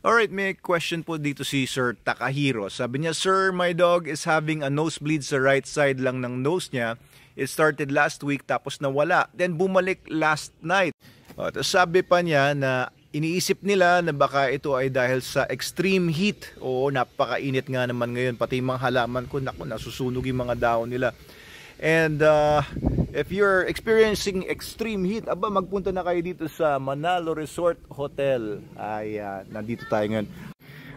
Alright, may question po dito si Sir Takahiro. Sabi niya, Sir, my dog is having a nosebleed sa right side lang ng nose niya. It started last week tapos nawala. Then bumalik last night. Tapos sabi pa niya na iniisip nila na baka ito ay dahil sa extreme heat. Oo, napakainit nga naman ngayon. Pati yung mga halaman ko, naku, nasusunog yung mga dahon nila. And if you're experiencing extreme heat, magpunta na kayo dito sa Manalo Resort Hotel. Nandito tayo ngayon.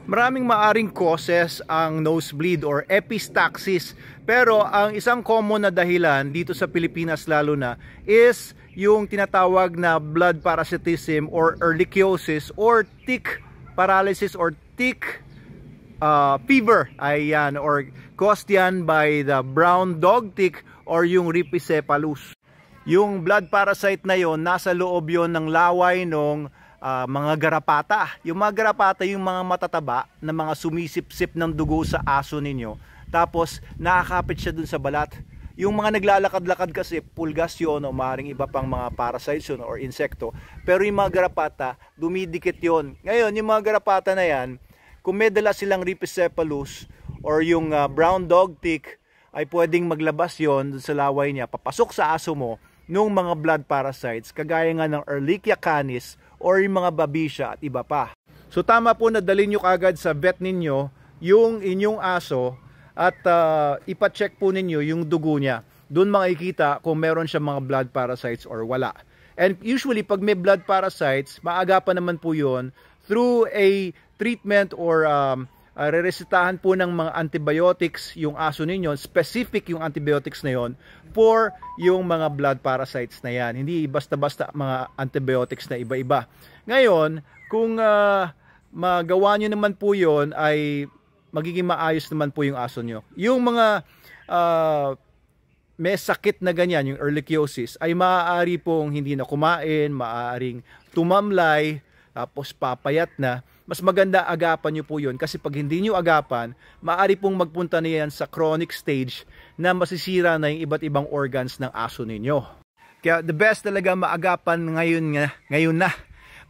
Maraming maaring causes ang nosebleed or epistaxis. Pero ang isang common na dahilan dito sa Pilipinas lalo na is yung tinatawag na blood parasitism or ehrlichiosis or tick paralysis or tick fever. Ayan, or caused yan by the brown dog tick or yung Rhipicephalus. Yung blood parasite na yon, nasa loob yon ng laway ng mga garapata. Yung mga garapata, yung mga matataba na mga sumisip-sip ng dugo sa aso ninyo. Tapos nakakapit siya dun sa balat. Yung mga naglalakad-lakad kasi, pulgas yun o maaaring iba pang mga parasites yun or insekto. Pero yung mga garapata, dumidikit yon. Ngayon, yung mga garapata na yan, kung may dala silang Rhipicephalus or yung brown dog tick, ay pwedeng maglabas yon sa laway niya, papasok sa aso mo nung mga blood parasites, kagaya nga ng Ehrlichia canis or yung mga babesia at iba pa. So tama po na dalhin nyo kagad sa vet ninyo yung inyong aso at ipacheck po ninyo yung dugo niya. Doon makikita kung meron siya mga blood parasites or wala. And usually pag may blood parasites, maagapan naman po yon through a treatment or reresetahan po ng mga antibiotics yung aso ninyo, specific yung antibiotics na yon for yung mga blood parasites na yan. Hindi basta-basta mga antibiotics na iba-iba. Ngayon, kung magawa nyo naman po yon ay magiging maayos naman po yung aso nyo. Yung mga may sakit na ganyan, yung ehrlichiosis, ay maaari pong hindi na kumain, maaaring tumamlay, tapos papayat na. Mas maganda agapan nyo po yun kasi pag hindi nyo agapan, maaari pong magpunta na yan sa chronic stage na masisira na yung iba't ibang organs ng aso ninyo. Kaya the best talaga maagapan ngayon na.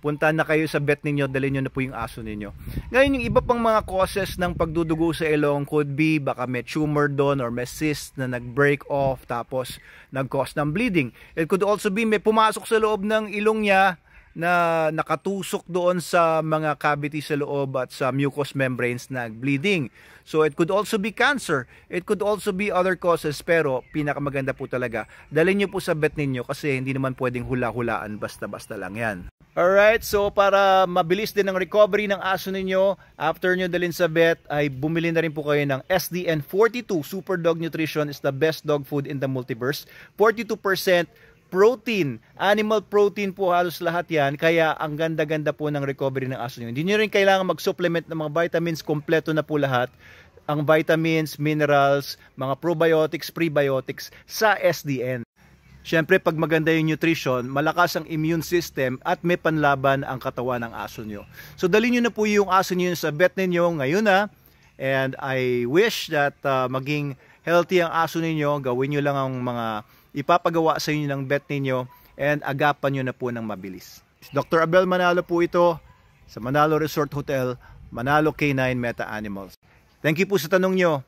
Punta na kayo sa vet ninyo, dalhin nyo na po yung aso ninyo. Ngayon, yung iba pang mga causes ng pagdudugo sa ilong could be baka may tumor doon or may cyst na nag-break off tapos nag-cause ng bleeding. It could also be may pumasok sa loob ng ilong niya na nakatusok doon sa mga cavity sa loob at sa mucous membranes na bleeding. So it could also be cancer. It could also be other causes, pero pinakamaganda po talaga, dalhin nyo po sa vet ninyo kasi hindi naman pwedeng hula-hulaan basta-basta lang yan. Alright, so para mabilis din ang recovery ng aso ninyo, after nyo dalhin sa vet, ay bumili na rin po kayo ng SDN42. Super Dog Nutrition is the best dog food in the multiverse. 42% protein, animal protein po halos lahat yan, kaya ang ganda-ganda po ng recovery ng aso nyo. Hindi nyo rin kailangan mag-supplement ng mga vitamins, kompleto na po lahat. Ang vitamins, minerals, mga probiotics, prebiotics sa SDN. Siyempre, pag maganda yung nutrition, malakas ang immune system at may panlaban ang katawan ng aso nyo. So, dalhin nyo na po yung aso nyo sa vet ninyo ngayon na. And I wish that maging healthy ang aso ninyo. Gawin nyo lang ang mga ipapagawa sa inyo ng vet ninyo and agapan nyo na po ng mabilis. Dr. Abel Manalo po ito sa Manalo Resort Hotel, Manalo K9 Meta Animals. Thank you po sa tanong nyo.